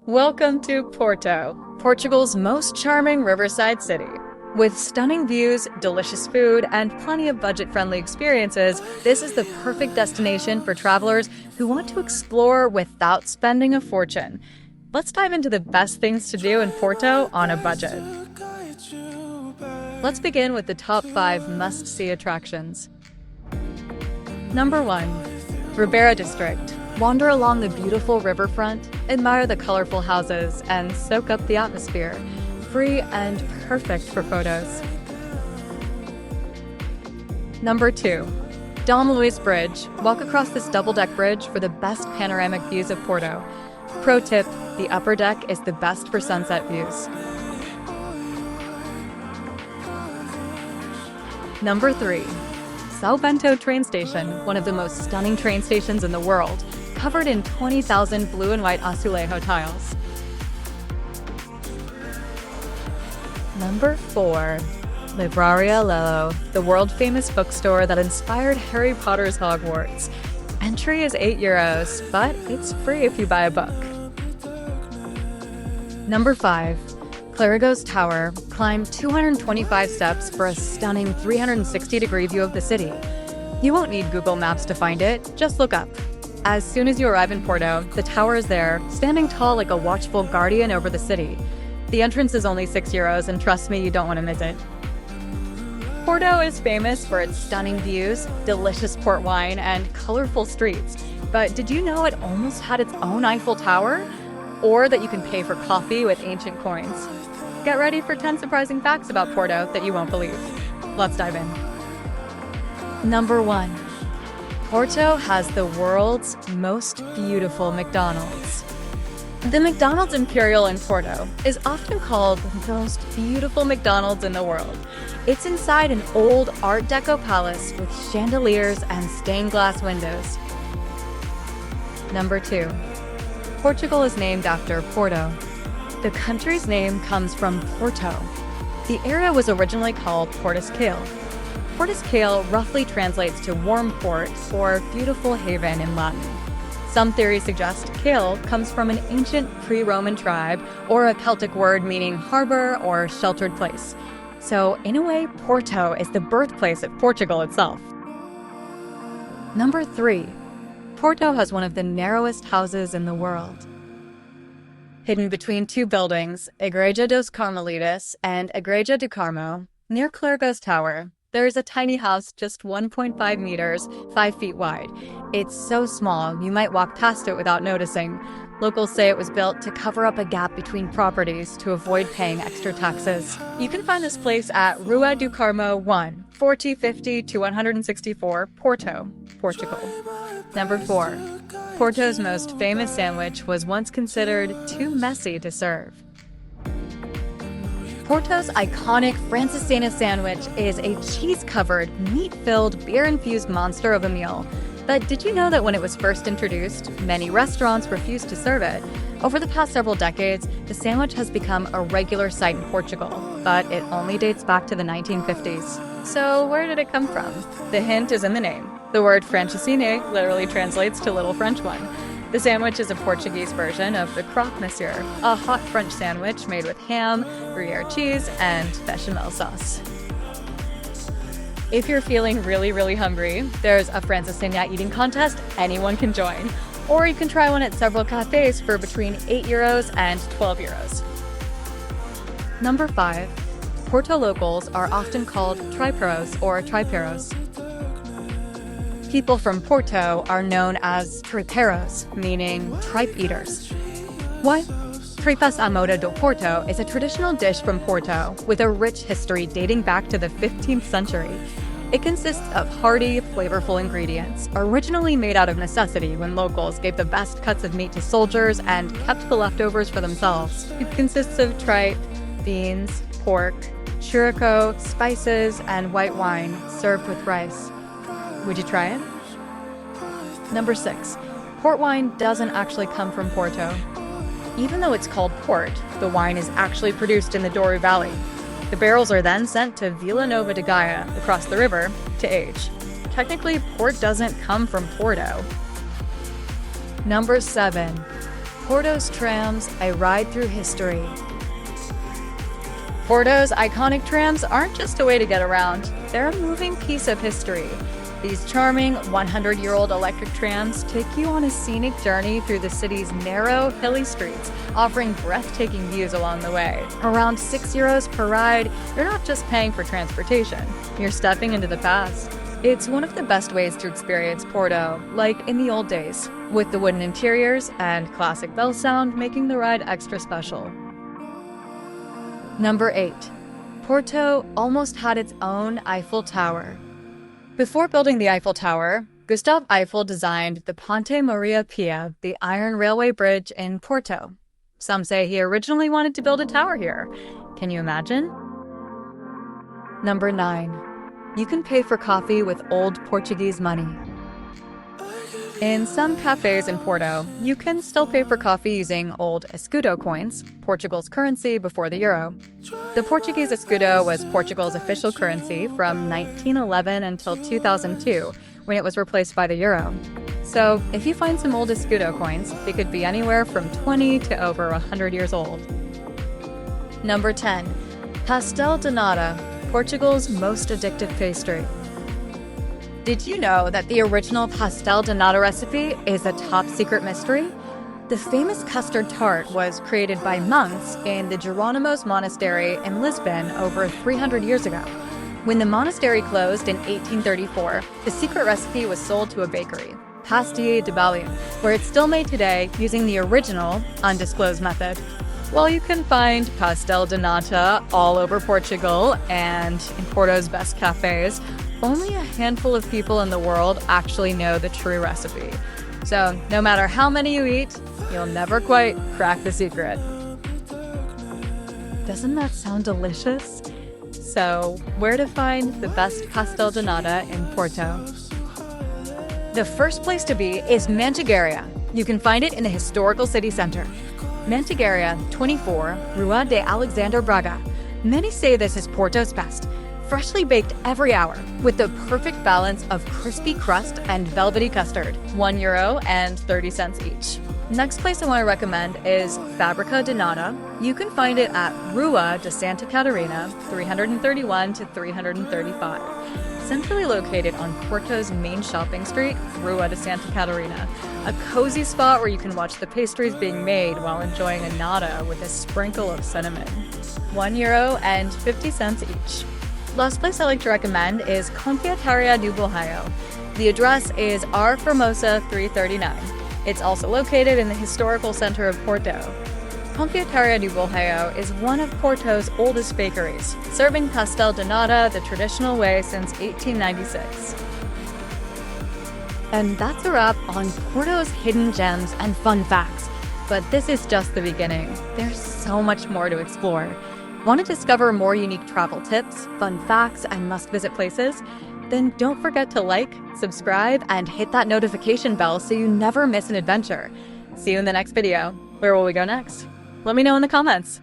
Welcome to Porto, Portugal's most charming riverside city. With stunning views, delicious food, and plenty of budget-friendly experiences, this is the perfect destination for travelers who want to explore without spending a fortune. Let's dive into the best things to do in Porto on a budget. Let's begin with the top 5 must-see attractions. Number 1. Ribeira District. Wander along the beautiful riverfront, admire the colorful houses, and soak up the atmosphere. Free and perfect for photos. Number 2. Dom Luís Bridge. Walk across this double-deck bridge for the best panoramic views of Porto. Pro tip, the upper deck is the best for sunset views. Number 3. São Bento train station, one of the most stunning train stations in the world, covered in 20,000 blue and white azulejo tiles. Number 4. Livraria Lello, the world-famous bookstore that inspired Harry Potter's Hogwarts. Entry is €8, but it's free if you buy a book. Number 5. Clérigos Tower. Climb 225 steps for a stunning 360-degree view of the city. You won't need Google Maps to find it, just look up. As soon as you arrive in Porto, the tower is there, standing tall like a watchful guardian over the city. The entrance is only €6, and trust me, you don't want to miss it. Porto is famous for its stunning views, delicious port wine, and colorful streets. But did you know it almost had its own Eiffel Tower? Or that you can pay for coffee with ancient coins? Get ready for 10 surprising facts about Porto that you won't believe. Let's dive in. Number 1. Porto has the world's most beautiful McDonald's. The McDonald's Imperial in Porto is often called the most beautiful McDonald's in the world. It's inside an old Art Deco palace with chandeliers and stained glass windows. Number 2. Portugal is named after Porto. The country's name comes from Porto. The area was originally called Portugal. Portugal roughly translates to warm port or beautiful haven in Latin. Some theories suggest Cale comes from an ancient pre-Roman tribe or a Celtic word meaning harbor or sheltered place. So, in a way, Porto is the birthplace of Portugal itself. Number 3. Porto has one of the narrowest houses in the world. Hidden between two buildings, Igreja dos Carmelitas and Igreja do Carmo, near Clérigos Tower, there is a tiny house just 1.5 meters, 5 feet wide. It's so small, you might walk past it without noticing. Locals say it was built to cover up a gap between properties to avoid paying extra taxes. You can find this place at Rua do Carmo 1, 4050 to 164, Porto, Portugal. Number 4. Porto's most famous sandwich was once considered too messy to serve. Porto's iconic Franciscana sandwich is a cheese-covered, meat-filled, beer-infused monster of a meal. But did you know that when it was first introduced, many restaurants refused to serve it? Over the past several decades, the sandwich has become a regular sight in Portugal, but it only dates back to the 1950s. So where did it come from? The hint is in the name. The word francesinha literally translates to little French one. The sandwich is a Portuguese version of the croque monsieur, a hot French sandwich made with ham, Gruyere cheese, and bechamel sauce. If you're feeling really hungry, there's a Franciscana eating contest anyone can join. Or you can try one at several cafes for between €8 and €12. Number 5. Porto locals are often called triperos or triperos. People from Porto are known as triperos, meaning tripe eaters. What? Tripas à moda do Porto is a traditional dish from Porto with a rich history dating back to the 15th century. It consists of hearty, flavorful ingredients, originally made out of necessity when locals gave the best cuts of meat to soldiers and kept the leftovers for themselves. It consists of tripe, beans, pork, churrico, spices, and white wine served with rice. Would you try it? Number 6. Port wine doesn't actually come from Porto. Even though it's called port, the wine is actually produced in the Douro Valley. The barrels are then sent to Vila Nova de Gaia, across the river, to age. Technically, port doesn't come from Porto. Number 7. Porto's trams, a ride through history. Porto's iconic trams aren't just a way to get around, they're a moving piece of history. These charming 100-year-old electric trams take you on a scenic journey through the city's narrow, hilly streets, offering breathtaking views along the way. Around €6 per ride, you're not just paying for transportation, you're stepping into the past. It's one of the best ways to experience Porto, like in the old days, with the wooden interiors and classic bell sound making the ride extra special. Number 8. Porto almost had its own Eiffel Tower. Before building the Eiffel Tower, Gustave Eiffel designed the Ponte Maria Pia, the iron railway bridge in Porto. Some say he originally wanted to build a tower here. Can you imagine? Number 9. You can pay for coffee with old Portuguese money. In some cafes in Porto, you can still pay for coffee using old Escudo coins, Portugal's currency before the euro. The Portuguese Escudo was Portugal's official currency from 1911 until 2002, when it was replaced by the euro. So, if you find some old Escudo coins, they could be anywhere from 20 to over 100 years old. Number 10. Pastel de nata, Portugal's most addictive pastry. Did you know that the original pastel de nata recipe is a top-secret mystery? The famous custard tart was created by monks in the Jerónimos Monastery in Lisbon over 300 years ago. When the monastery closed in 1834, the secret recipe was sold to a bakery, Pastel de Belém, where it's still made today using the original, undisclosed method. While you can find pastel de nata all over Portugal and in Porto's best cafes, only a handful of people in the world actually know the true recipe. So, no matter how many you eat, you'll never quite crack the secret. Doesn't that sound delicious? So, where to find the best pastel de nata in Porto? The first place to be is Mantigaria. You can find it in the historical city center. Mantigaria 24, Rua de Alexander Braga. Many say this is Porto's best. Freshly baked every hour, with the perfect balance of crispy crust and velvety custard, €1 and 30 cents each. Next place I want to recommend is Fábrica de Nata. You can find it at Rua de Santa Catarina, 331 to 335. Centrally located on Porto's main shopping street, Rua de Santa Catarina, a cozy spot where you can watch the pastries being made while enjoying a nata with a sprinkle of cinnamon. €1 and 50 cents each. Last place I like to recommend is Confeitaria do Borraio. The address is R. Formosa 339. It's also located in the historical center of Porto. Confeitaria do Borraio is one of Porto's oldest bakeries, serving pastel de nata the traditional way since 1896. And that's a wrap on Porto's hidden gems and fun facts. But this is just the beginning. There's so much more to explore. Want to discover more unique travel tips, fun facts, and must-visit places? Then don't forget to like, subscribe, and hit that notification bell so you never miss an adventure. See you in the next video. Where will we go next? Let me know in the comments.